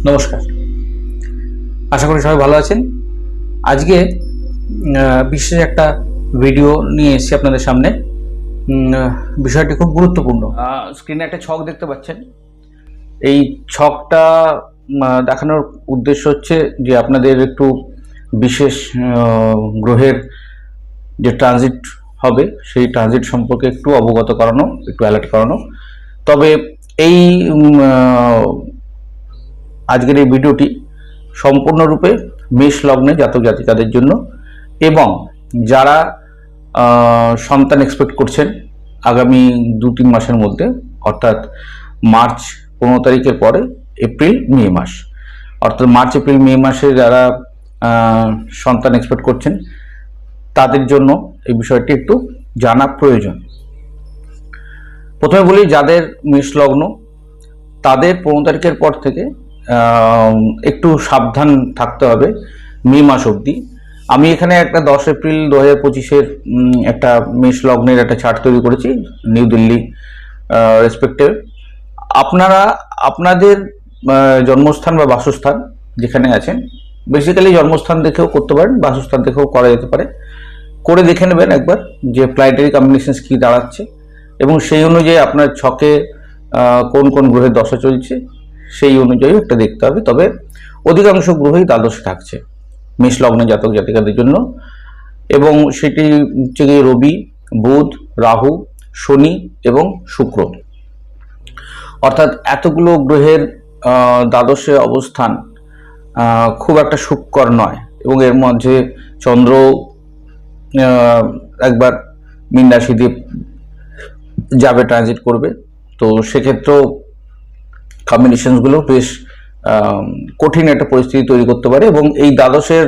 নমস্কার, আশা করি সবাই ভালো আছেন। আজকে বিশেষ একটা ভিডিও নিয়ে এসেছি আপনাদের সামনে। বিষয়টি খুব গুরুত্বপূর্ণ। স্ক্রিনে একটা ছক দেখতে পাচ্ছেন। এই ছকটা দেখানোর উদ্দেশ্য হচ্ছে যে আপনাদের একটু বিশেষ গ্রহের যে ট্রানজিট হবে সেই ট্রানজিট সম্পর্কে একটু অবগত করানো, একটু অ্যালার্ট করানো। তবে এই আজকের এই ভিডিওটি সম্পূর্ণরূপে মেষ লগ্নে জাতক জাতিকাদের জন্য, এবং যারা সন্তান এক্সপেক্ট করছেন আগামী 2-3 মাসের মধ্যে, অর্থাৎ মার্চ 15 তারিখের পরে এপ্রিল মে মাস, অর্থাৎ মার্চ এপ্রিল মে মাসে যারা সন্তান এক্সপেক্ট করছেন তাদের জন্য এই বিষয়টি একটু জানা প্রয়োজন। প্রথমে বলি, যাদের মেষ লগ্ন তাদের 15 তারিখের পর থেকে একটু সাবধান থাকতে হবে মে মাস অবধি। আমি এখানে একটা 10 এপ্রিল 2025-এর একটা মেষ লগ্নের একটা চার্ট তৈরি করেছি, নিউ দিল্লি রেসপেক্টিভ। আপনারা আপনাদের জন্মস্থান বা বাসস্থান যেখানে আছেন, বেসিক্যালি জন্মস্থান দেখেও করতে পারেন, বাসস্থান দেখেও করা যেতে পারে, করে দেখে নেবেন একবার যে প্ল্যানেটারি কম্বিনেশনস কী দাঁড়াচ্ছে, এবং সেই অনুযায়ী আপনার ছকে কোন কোন গ্রহের দশা চলছে সেই অনুযায়ী একটা দেখতে হবে। তবে অধিকাংশ গ্রহই দ্বাদশে থাকছে মেষ লগ্নে জাতক জাতিকাদের জন্য, এবং সেটি হচ্ছে গিয়ে রবি, বুধ, রাহু, শনি এবং শুক্র। অর্থাৎ এতগুলো গ্রহের দ্বাদশে অবস্থান খুব একটা সুখকর নয়, এবং এর মধ্যে চন্দ্র একবার মীন রাশি দিয়ে যাবে, ট্রানজিট করবে। তো সেক্ষেত্রেও কম্বিনেশনসগুলো বেশ কঠিন একটা পরিস্থিতি তৈরি করতে পারে, এবং এই দ্বাদশের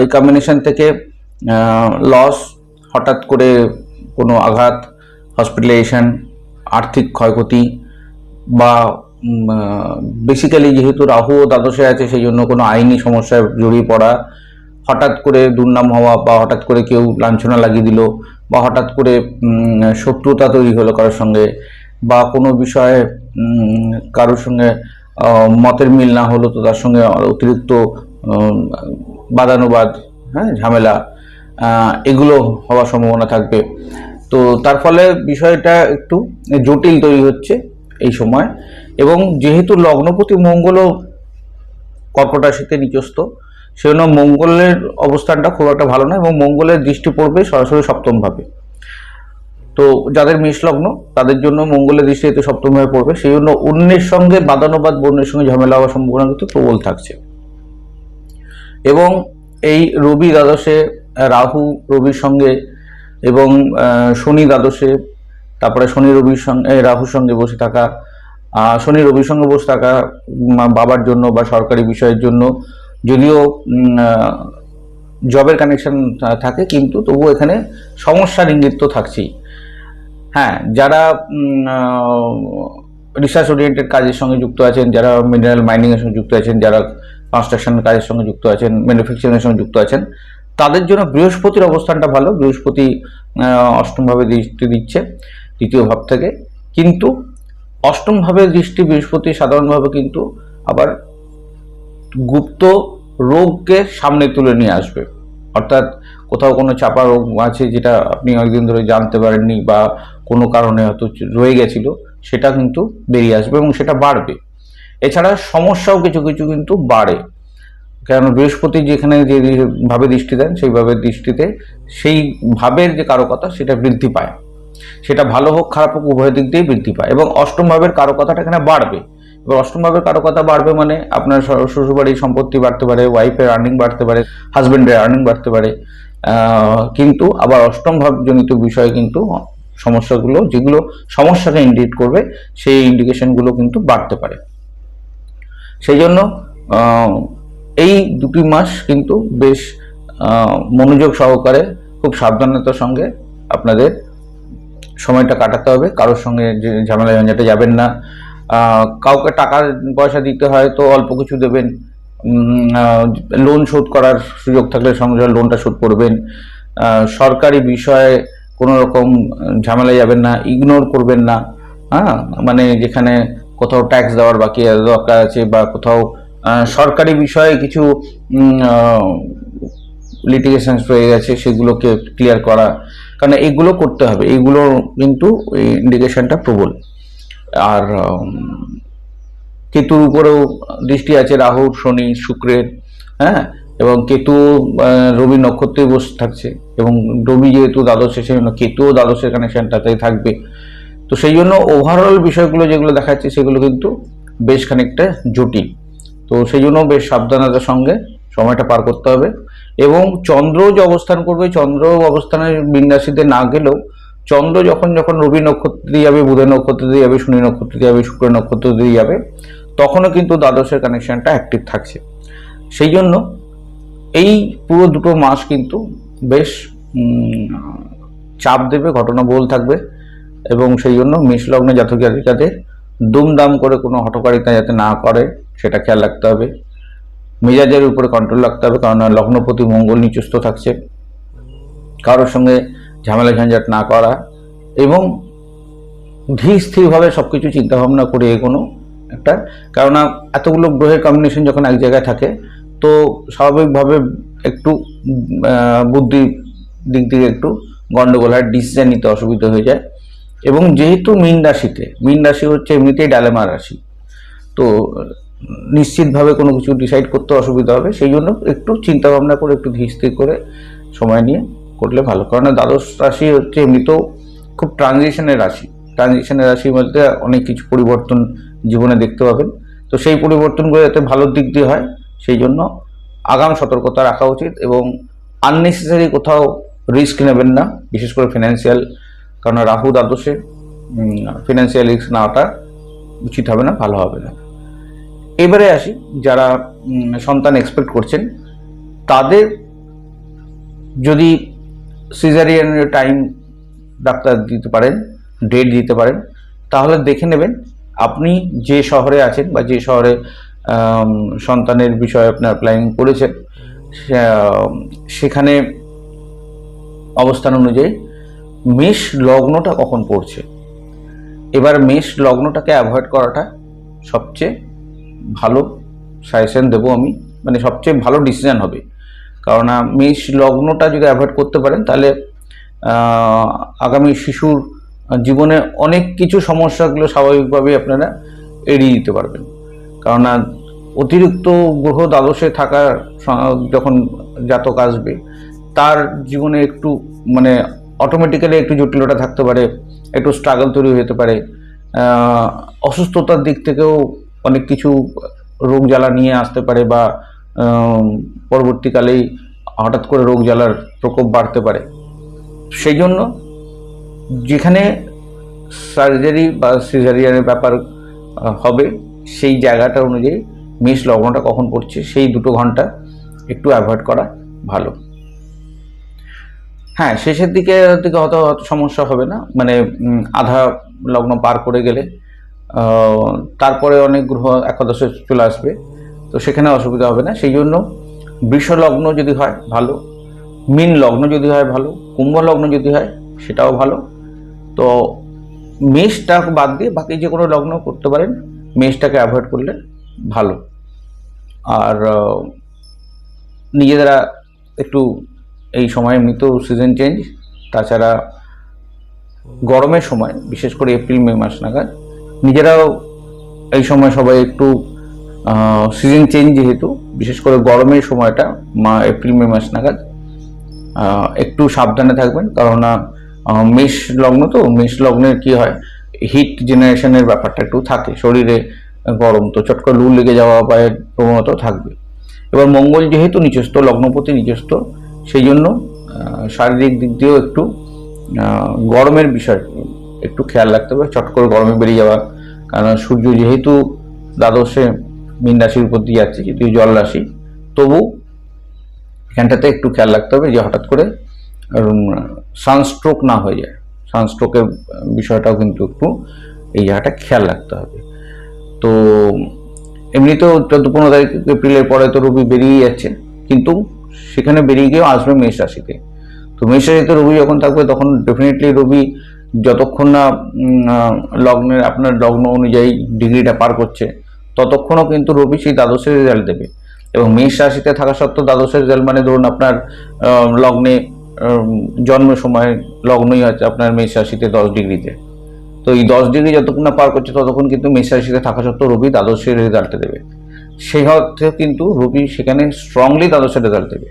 এই কম্বিনেশন থেকে লস, হঠাৎ করে কোনো আঘাত, হসপিটালাইজেশন, আর্থিক ক্ষয়ক্ষতি, বা বেসিক্যালি যেহেতু রাহু দ্বাদশে আছে সেই জন্য কোনো আইনি সমস্যায় জড়িয়ে পড়া, হঠাৎ করে দুর্নাম হওয়া, বা হঠাৎ করে কেউ লাঞ্ছনা লাগিয়ে দিল, বা হঠাৎ করে শত্রুতা তৈরি হলো কারোর সঙ্গে, বা কোনো বিষয়ে কারোর সঙ্গে মতের মিল না হলো তো তার সঙ্গে অতিরিক্ত বাদানুবাদ, ঝামেলা, এগুলো হওয়ার সম্ভাবনা থাকবে। তো তার ফলে বিষয়টা একটু জটিল তৈরি হচ্ছে এই সময়। এবং যেহেতু লগ্নপতি মঙ্গলও কর্কট রাশিতে নিচস্থ, সেজন্য মঙ্গলের অবস্থানটা খুব একটা ভালো নয়, এবং মঙ্গলের দৃষ্টি পড়বে সরাসরি সপ্তমভাবে। তো যাদের মেষ লগ্ন তাদের জন্য মঙ্গলের দৃষ্টি যেহেতু সপ্তমভাবে পড়বে, সেই জন্য অন্যের সঙ্গে বাদানুবাদ, বন্যের সঙ্গে ঝামেলা হওয়ার সম্ভাবনা কিন্তু প্রবল থাকছে। এবং এই রবি দ্বাদশে, রাহু রবির সঙ্গে, এবং শনি দ্বাদশে, তারপরে শনি রবির সঙ্গে রাহুর সঙ্গে বসে থাকা, শনি রবির সঙ্গে বসে থাকা বাবার জন্য বা সরকারি বিষয়ের জন্য, যদিও জবের কানেকশন থাকে কিন্তু তবুও এখানে সমস্যার ইঙ্গিত তো থাকছেই। হ্যাঁ, যারা রিসার্চ ওরিয়েন্টেড কাজের সঙ্গে যুক্ত আছেন, যারা মিনারেল মাইনিংয়ের সঙ্গে যুক্ত আছেন, যারা কনস্ট্রাকশন কাজের সঙ্গে যুক্ত আছেন, ম্যানুফ্যাকচারিংয়ের সঙ্গে যুক্ত আছেন, তাদের জন্য বৃহস্পতির অবস্থানটা ভালো। বৃহস্পতি অষ্টমভাবে দৃষ্টি দিচ্ছে দ্বিতীয় ভাব থেকে, কিন্তু অষ্টমভাবে দৃষ্টি বৃহস্পতি সাধারণভাবে কিন্তু আবার গুপ্ত রোগকে সামনে তুলে নিয়ে আসবে। অর্থাৎ কোথাও কোনো চাপা রোগ আছে যেটা আপনি অনেকদিন ধরে জানতে পারেননি, বা কোনো কারণে হয়তো রয়ে গেছিল, সেটা কিন্তু বেরিয়ে আসবে এবং সেটা বাড়বে। এছাড়া সমস্যাও কিছু কিছু কিন্তু বাড়ে, কারণ বৃহস্পতি যেখানে যে ভাবে দৃষ্টি দেন সেই ভাবের দৃষ্টিতে সেই ভাবের যে কারকতা সেটা বৃদ্ধি পায়। সেটা ভালো হোক খারাপ হোক উভয় দিক দিয়েই বৃদ্ধি পায়, এবং অষ্টম ভাবের কারকতাটা এখানে বাড়বে। এবার অষ্টম ভাবের কারকতা বাড়বে মানে আপনার শ্বশুরবাড়ির সম্পত্তি বাড়তে পারে, ওয়াইফের আর্নিং বাড়তে পারে, হাজবেন্ডের আর্নিং বাড়তে পারে, কিন্তু আবার অষ্টম ভাবজনিত বিষয়ে কিন্তু সমস্যাগুলো, যেগুলো সমস্যাকে ইন্ডিকেট করবে, সেই ইন্ডিকেশনগুলো কিন্তু বাড়তে পারে। সেই জন্য এই 2 মাস কিন্তু বেশ মনোযোগ সহকারে, খুব সাবধানতার সঙ্গে আপনাদের সময়টা কাটাতে হবে। কারোর সঙ্গে যে ঝামেলা ঝঞ্ঝাটে যাবেন না। কাউকে টাকা পয়সা দিতে হয় তো অল্প কিছু দেবেন, লোন শোধ করার সুযোগ থাকলে সঙ্গে লোনটা শোধ করবেন। সরকারি বিষয়ে কোনো রকম ঝামেলা যাবেন না, ইগনোর করবেন না। মানে যেখানে কোথাও ট্যাক্স দেওয়ার বাকি দরকার আছে, বা কোথাও সরকারি বিষয়ে কিছু লিটিগেশন রয়ে গেছে, সেগুলোকে ক্লিয়ার করা, কারণ এগুলো করতে হবে, এগুলো কিন্তু ইন্ডিকেশনটা প্রবল। আর কেতুর উপরেও দৃষ্টি আছে, রাহুর, শনি, শুক্রের, হ্যাঁ, এবং কেতু রবি নক্ষত্রে বসে থাকছে, এবং রবি যেহেতু দ্বাদশে, সেই জন্য কেতুও দ্বাদশের কানেকশনটাতেই থাকবে। তো সেই জন্য ওভারঅল বিষয়গুলো যেগুলো দেখাচ্ছে সেগুলো কিন্তু বেশ খানিকটা জটিল। তো সেই জন্য বেশ সাবধানতার সঙ্গে সময়টা পার করতে হবে। এবং চন্দ্র যে অবস্থান করবে, চন্দ্র অবস্থানের বিন্যাসীতে না গেলেও চন্দ্র যখন যখন রবি নক্ষত্র দিয়ে যাবে, বুধের নক্ষত্র দিয়ে যাবে, শনি নক্ষত্র দিয়ে যাবে, শুক্র নক্ষত্র দিয়ে যাবে, তখনও কিন্তু দ্বাদশের কানেকশনটা অ্যাক্টিভ থাকছে। সেই জন্য এই পুরো দুটো মাস কিন্তু বেশ চাপ দেবে, ঘটনাবহুল থাকবে, এবং সেই জন্য মেষ লগ্নে জাতক জাতিকাদের দুমদাম করে কোনো হঠকারিতা যাতে না করে সেটা খেয়াল রাখতে হবে। মেজাজের উপরে কন্ট্রোল রাখতে হবে, কারণ লগ্নপতি মঙ্গল নিচস্থ থাকছে। কারোর সঙ্গে ঝামেলা ঝঞ্ঝাট না করা, এবং ধীর স্থিরভাবে সবকিছু চিন্তাভাবনা করে এগোনো একটা, কেননা এতগুলো গ্রহের কম্বিনেশন যখন এক জায়গায় থাকে, তো স্বাভাবিকভাবে একটু বুদ্ধির দিক থেকে একটু গন্ডগোল হয়, ডিসিশন নিতে অসুবিধা হয়ে যায়। এবং যেহেতু মীন রাশি হচ্ছে এমনিতেই ডালেমা রাশি, তো নিশ্চিতভাবে কোনো কিছু ডিসাইড করতে অসুবিধা হবে। সেই জন্য একটু চিন্তা ভাবনা করে, একটু ধীর স্থির করে সময় নিয়ে করলে ভালো, কারণ দ্বাদশ রাশি হচ্ছে এমনিতেও খুব ট্রানজিশনের রাশি মধ্যে অনেক কিছু পরিবর্তন জীবনে দেখতে পাবেন। তো সেই পরিবর্তনগুলো যাতে ভালোর দিক দিয়ে হয়, সেই জন্য আগাম সতর্কতা রাখা উচিত, এবং আননেসেসারি কোথাও রিস্ক নেবেন না, বিশেষ করে ফিনান্সিয়াল, কারণ রাহু দ্বাদশে ফিনান্সিয়াল রিস্ক নেওয়াটা উচিত হবে না, ভালো হবে না। এবারে আসি, যারা সন্তান এক্সপেক্ট করছেন, তাদের যদি সিজারিয়ানের টাইম ডাক্তার দিতে পারেন, ডেট দিতে পারেন, তাহলে দেখে নেবেন আপনি যে শহরে আছেন বা যে শহরে সন্তানের বিষয়ে আপনার প্ল্যানিং করেছেন, সেখানে অবস্থান অনুযায়ী মেষ লগ্নটা কখন পড়ছে। এবার মেষ লগ্নটাকে অ্যাভয়েড করাটা সবচেয়ে ভালো সাজেশন দেবো আমি, মানে সবচেয়ে ভালো ডিসিশন হবে, কারণ মেষ লগ্নটা যদি অ্যাভয়েড করতে পারেন, তাহলে আগামী শিশুর জীবনে অনেক কিছু সমস্যাগুলো স্বাভাবিকভাবেই আপনারা এড়িয়ে দিতে পারবেন। কারণ অতিরিক্ত গ্রহ দ্বাদশে থাকার যখন জাতক আসবে, তার জীবনে একটু মানে অটোমেটিক্যালি একটু জটিলতা থাকতে পারে, একটু স্ট্রাগল তৈরি হতে পারে, অসুস্থতার দিক থেকেও অনেক কিছু রোগ জ্বালা নিয়ে আসতে পারে, বা পরবর্তীকালেই হঠাৎ করে রোগ জ্বালার প্রকোপ বাড়তে পারে। সেই জন্য যেখানে সার্জারি বা সিজারিয়ানের ব্যাপার হবে, সেই জায়গাটা অনুযায়ী মেষ লগ্নটা কখন পড়ছে সেই 2 ঘন্টা একটু অ্যাভয়েড করা ভালো। হ্যাঁ, শেষের দিকে হয়তো সমস্যা হবে না, মানে আধা লগ্ন পার করে গেলে তারপরে অনেক গ্রহ একাদশে চলে আসবে, তো সেখানে অসুবিধা হবে না। সেই জন্য বৃষ লগ্ন যদি হয় ভালো, মীন লগ্ন যদি হয় ভালো, কুম্ভ লগ্ন যদি হয় সেটাও ভালো। তো মেষটা বাদ দিয়ে বাকি যে কোনো লগ্ন করতে পারেন, মেষটাকে অ্যাভয়েড করলে ভালো। আর নিজেরা একটু এই সময় এমনিতেও সিজন চেঞ্জ, তাছাড়া গরমের সময় বিশেষ করে এপ্রিল মে মাস নাগাদ নিজেরাও এই সময় সবাই একটু সিজন চেঞ্জ, যেহেতু বিশেষ করে গরমের সময়টা এপ্রিল মে মাস নাগাদ একটু সাবধানে থাকবেন, কারণ মেষ লগ্ন, তো মেষ লগ্নের কি হয়, হিট জেনারেশনের ব্যাপারটা একটু থাকে, শরীরে গরম, তো চট করে লু লেগে যাওয়া বা প্রবণতা থাকবে। এবার মঙ্গল যেহেতু নিচস্থ, লগ্নপতি নিচস্থ, সেই জন্য শারীরিক দিক দিয়েও একটু গরমের বিষয় একটু খেয়াল রাখতে হবে, চট করে গরমে বেরিয়ে যাওয়া, কারণ সূর্য যেহেতু দ্বাদশে মীন রাশির উপর দিয়ে যাচ্ছে, যেহেতু জল রাশি, তবু এখানটাতে একটু খেয়াল রাখতে হবে যে হঠাৎ করে সানস্ট্রোক না হয়ে যায়। সানস্ট্রোকের বিষয়টাও কিন্তু একটু এই জায়গাটা খেয়াল রাখতে হবে। তো এমনিতেও 14-15 তারিখ এপ্রিলের পরে তো রবি বেরিয়ে যাচ্ছে, কিন্তু সেখানে বেরিয়ে গিয়েও আসবে মেষ রাশিতে। তো মেষ রাশিতে রবি যখন থাকবে, তখন ডেফিনেটলি রবি যতক্ষণ না লগ্নের আপনার লগ্ন অনুযায়ী ডিগ্রিটা পার করছে, ততক্ষণও কিন্তু রবি সেই দ্বাদশের রেজাল্ট দেবে। এবং মেষ রাশিতে থাকা সত্ত্বেও দ্বাদশের রেজাল্ট মানে ধরুন আপনার লগ্নে জন্মের সময় লগ্নই আছে আপনার মেষ রাশিতে 10 ডিগ্রিতে, তো এই 10 ডিগ্রি যতক্ষণ না পার করছে ততক্ষণ কিন্তু মেষ রাশিতে থাকা সত্ত্বেও রবি দ্বাদশের রেজাল্ট দেবে। সেই অর্থে কিন্তু রবি সেখানে স্ট্রংলি দ্বাদশের রেজাল্ট দেবে।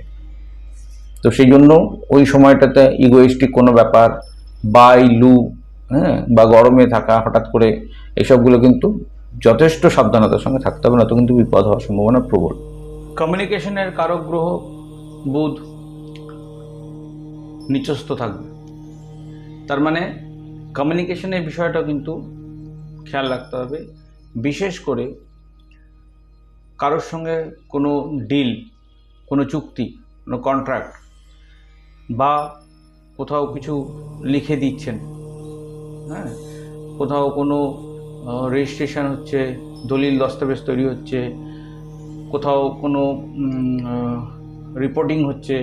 তো সেই জন্য ওই সময়টাতে ইগোইস্টিক কোনো ব্যাপার বা লু বা গরমে থাকা হঠাৎ করে এসবগুলো কিন্তু যথেষ্ট সাবধানতার সঙ্গে থাকতে হবে, না তো কিন্তু বিপদ হওয়ার সম্ভাবনা প্রবল। কমিউনিকেশনের কারক গ্রহ বুধ নিচস্থ থাকবে, তার মানে কমিউনিকেশনের বিষয়টা কিন্তু খেয়াল রাখতে হবে। বিশেষ করে কারোর সঙ্গে কোনো ডিল, কোনো চুক্তি, কোনো কন্ট্রাক্ট বা কোথাও কিছু লিখে দিচ্ছেন, কোথাও কোনো রেজিস্ট্রেশন হচ্ছে, দলিল দস্তাবেজ তৈরি হচ্ছে, কোথাও কোনো রিপোর্টিং হচ্ছে,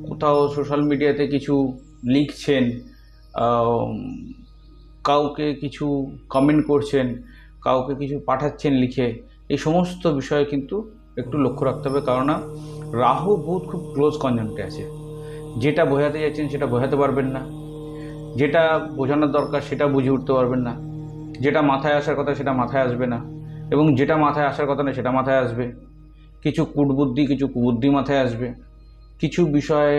কোথাও সোশ্যাল মিডিয়াতে কিছু লিখছেন, কাউকে কিছু কমেন্ট করছেন, কাউকে কিছু পাঠাচ্ছেন লিখে, এই সমস্ত বিষয়ে কিন্তু একটু লক্ষ্য রাখতে হবে। কারণ রাহু বুধ খুব ক্লোজ কনজাংক্টে আছে। যেটা বোঝাতে যাচ্ছেন সেটা বোঝাতে পারবেন না, যেটা বোঝানোর দরকার সেটা বুঝে উঠতে পারবেন না, যেটা মাথায় আসার কথা সেটা মাথায় আসবে না, এবং যেটা মাথায় আসার কথা না সেটা মাথায় আসবে। কিছু কূটবুদ্ধি, কিছু কুবুদ্ধি মাথায় আসবে। কিছু বিষয়ে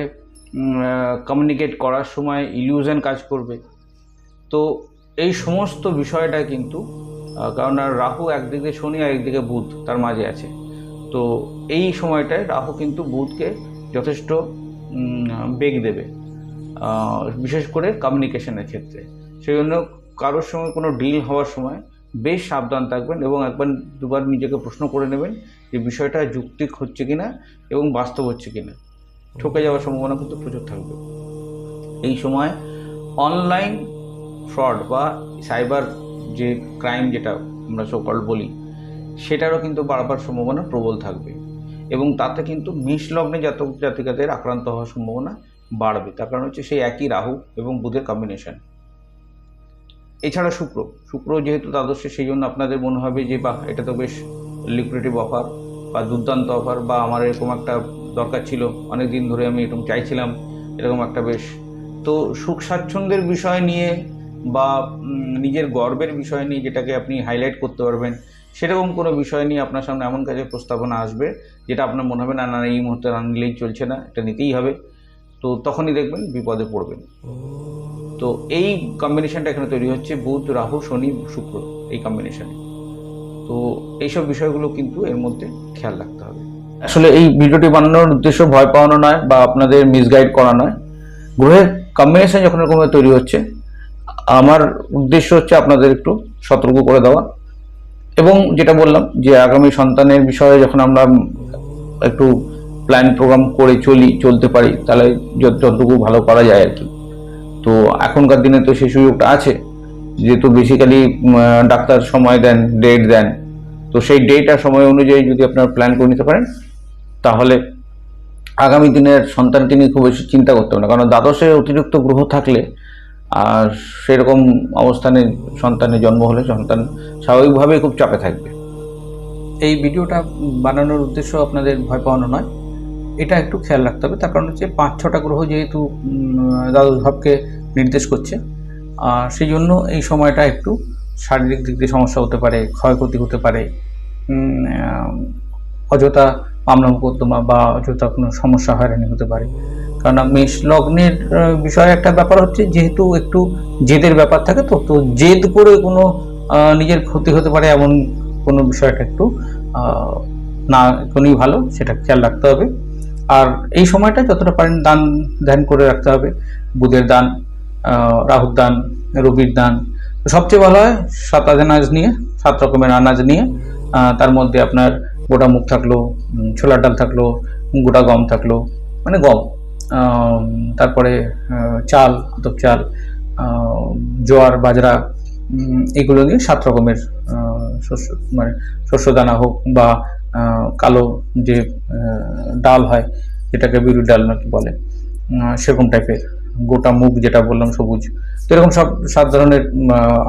কমিউনিকেট করার সময় ইলিউশন কাজ করবে। তো এই সমস্ত বিষয়টা কিন্তু কারণ রাহু একদিকে শনি আর একদিকে বুধ তার মাঝে আছে, তো এই সময়টায় রাহু কিন্তু বুধকে যথেষ্ট বেগ দেবে, বিশেষ করে কমিউনিকেশনের ক্ষেত্রে। সেই জন্য কারোর সঙ্গে কোনো ডিল হওয়ার সময় বেশ সাবধান থাকবেন এবং একবার দুবার নিজেকে প্রশ্ন করে নেবেন যে বিষয়টা যৌক্তিক হচ্ছে কিনা এবং বাস্তব হচ্ছে কিনা। ঠকে যাওয়ার সম্ভাবনা কিন্তু প্রচুর থাকবে। এই সময় অনলাইন ফ্রড বা সাইবার যে ক্রাইম যেটা আমরা সকল বলি সেটারও কিন্তু বাড়বার সম্ভাবনা প্রবল থাকবে, এবং তাতে কিন্তু মেষ লগ্নে জাতক জাতিকাদের আক্রান্ত হওয়ার সম্ভাবনা বাড়বে। তার কারণ হচ্ছে সেই একই রাহু এবং বুধের কম্বিনেশন। এছাড়া শুক্র যেহেতু দ্বাদশে, সেই জন্য আপনাদের মনে হবে যে বাহ, এটা তো বেশ লিকুইডেটিভ অফার বা দুর্দান্ত অফার, বা আমার এরকম একটা দরকার ছিল, অনেক দিন ধরে আমি এরকম চাইছিলাম, এরকম একটা বেশ। তো সুখ স্বাচ্ছন্দ্যের বিষয় নিয়ে বা নিজের গর্বের বিষয় নিয়ে যেটাকে আপনি হাইলাইট করতে পারবেন, সেরকম কোনো বিষয় নিয়ে আপনার সামনে এমন কাজের প্রস্তাবনা আসবে যেটা আপনার মনে হবে না না এই মুহূর্তে না নিলেই চলছে না, এটা নিতেই হবে। তো তখনই দেখবেন বিপদে পড়বেন। তো এই কম্বিনেশনটা এখানে তৈরি হচ্ছে, বুধ রাহু শনি শুক্র এই কম্বিনেশনে। তো এইসব বিষয়গুলো কিন্তু এর মধ্যে খেয়াল রাখতে হবে। আসলে এই ভিডিওটি বানানোর উদ্দেশ্য ভয় পাওয়ানো নয় বা আপনাদের মিসগাইড করা নয়। গ্রহের কম্বিনেশন যখন এরকম তৈরি হচ্ছে, আমার উদ্দেশ্য হচ্ছে আপনাদের একটু সতর্ক করে দেওয়া। এবং যেটা বললাম যে আগামী সন্তানের বিষয়ে যখন আমরা একটু প্ল্যান প্রোগ্রাম করে চলতে পারি, তাহলে যতটুকু ভালো করা যায় আর কি। তো এখনকার দিনে তো সেই সুযোগটা আছে, যেহেতু বেসিক্যালি ডাক্তার সময় দেন, ডেট দেন, তো সেই ডেট আর সময় অনুযায়ী যদি আপনারা প্ল্যান করে নিতে পারেন, তাহলে আগামী দিনের সন্তানকে নিয়ে খুব বেশি চিন্তা করতে হবে না। কারণ দ্বাদশে অতিরিক্ত গ্রহ থাকলে আর সেরকম অবস্থানে সন্তানের জন্ম হলে সন্তান স্বাভাবিকভাবেই খুব চাপে থাকবে। এই ভিডিওটা বানানোর উদ্দেশ্য আপনাদের ভয় পাওয়ানো নয়, এটা একটু খেয়াল রাখতে হবে। তার কারণ হচ্ছে 5-6টা গ্রহ যেহেতু দ্বাদশ ভাবকে নির্দেশ করছে, সেই জন্য এই সময়টা একটু শারীরিক দিক দিয়ে সমস্যা হতে পারে, ক্ষয়ক্ষতি হতে পারে, অযথা মামলা মোকদ্দমা বা অযথা কোনো সমস্যা হয়রানি হতে পারে। কারণ মেষ লগ্নের বিষয়ে একটা ব্যাপার হচ্ছে, যেহেতু একটু জেদের ব্যাপার থাকে, তো জেদ করে কোনো নিজের ক্ষতি হতে পারে, এমন কোনো বিষয়টা একটু না কোনই ভালো, সেটা খেয়াল রাখতে হবে। আর এই সময়টা যতটা পারেন দান ধ্যান করে রাখতে হবে। বুধের দান, রাহুর দান, রবির দান। সবচেয়ে ভালো হয় 7 আনাজ নিয়ে, 7 রকমের আনাজ নিয়ে, তার মধ্যে আপনার গোটা মুগ থাকলো, ছোলার ডাল থাকলো, গোটা গম থাকলো, মানে গম, তারপরে চাল, আতপ চাল, জোয়ার, বাজরা, এগুলো নিয়ে 7 রকমের শস্য, মানে শস্য দানা হোক বা কালো যে ডাল হয়, যেটাকে বিউরি ডাল নাকি বলে, সেরকম টাইপের, গোটা মুগ যেটা বললাম সবুজ, তো এরকম সব 7 ধরনের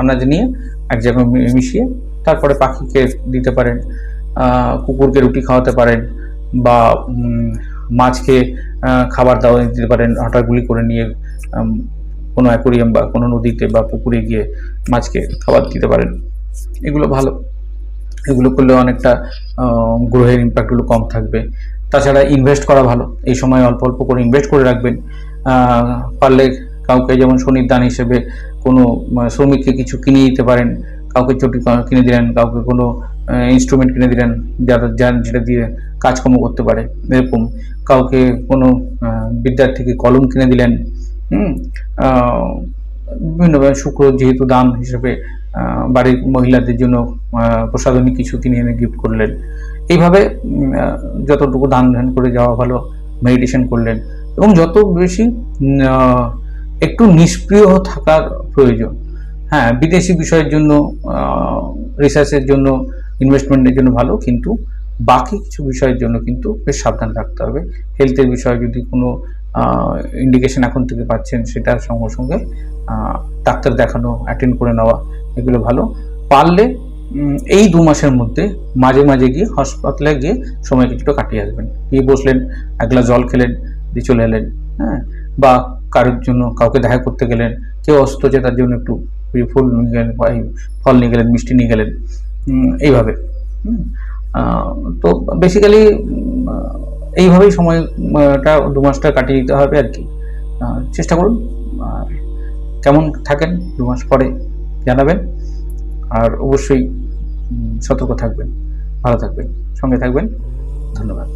আনাজ নিয়ে এক জায়গায় মিশিয়ে তারপরে পাখিকে দিতে পারেন, কুকুরকে রুটি খাওয়াতে পারেন, বা মাছকে খাবার দাওয়া দিতে পারেন, হাঁটাগুলি করে নিয়ে কোনো অ্যাকোরিয়াম বা কোনো নদীতে বা পুকুরে গিয়ে মাছকে খাবার দিতে পারেন। এগুলো ভালো, এগুলো করলে অনেকটা গ্রহের ইম্প্যাক্টগুলো কম থাকবে। তাছাড়া ইনভেস্ট করা ভালো, এই সময় অল্প অল্প করে ইনভেস্ট করে রাখবেন। পারলে কাউকে যেমন শনির দান হিসেবে কোনো শ্রমিককে কিছু কিনে দিতে পারেন, কাউকে চটি কিনে দিলেন, কাউকে কোনো ইনস্ট্রুমেন্ট কিনে দিলেন যেটা দিয়ে কাজকর্ম করতে পারে, এরকম কাউকে কোনো বিদ্যার্থীকে কলম কিনে দিলেন। বিভিন্নভাবে শুক্র যেহেতু দান হিসেবে বাড়ির মহিলাদের জন্য প্রসাধনী কিছু কিনে এনে গিফট করলেন। এইভাবে যতটুকু দান ধ্যান করে যাওয়া ভালো, মেডিটেশন করলেন, এবং যত বেশি একটু নিষ্ক্রিয় থাকার প্রয়োজন। হ্যাঁ, বিদেশি বিষয়ের জন্য, রিসার্চের জন্য, ইনভেস্টমেন্টের জন্য ভালো, কিন্তু বাকি কিছু বিষয়ের জন্য কিন্তু বেশ সাবধান থাকতে হবে। হেলথের বিষয়ে যদি কোনো ইন্ডিকেশন এখন থেকে পাচ্ছেন, সেটার সঙ্গে সঙ্গে ডাক্তার দেখানো, অ্যাটেন্ড করে নেওয়া, এগুলো ভালো। পারলে এই 2 মাসের মধ্যে মাঝে মাঝে গিয়ে হাসপাতালে গিয়ে সময় কিছুটা কাটিয়ে আসবেন। গিয়ে বসলেন, এক গ্লাস জল খেলেন, দিয়ে চলে এলেন। হ্যাঁ, বা কারোর জন্য কাউকে দেখা করতে গেলেন, কেউ অসুস্থ হচ্ছে তার জন্য একটু ফুল নিয়ে গেলেন, ফল নিয়ে গেলেন, মিষ্টি নিয়ে গেলেন, এইভাবে। তো বেসিক্যালি এইভাবেই সময়টা 2 মাসটা কাটিয়ে দিতে হবে আর কি। চেষ্টা করুন। আর কেমন থাকেন 2 মাস পরে জানাবেন, আর অবশ্যই সতর্ক থাকবেন, ভালো থাকবেন, সঙ্গে থাকবেন। ধন্যবাদ।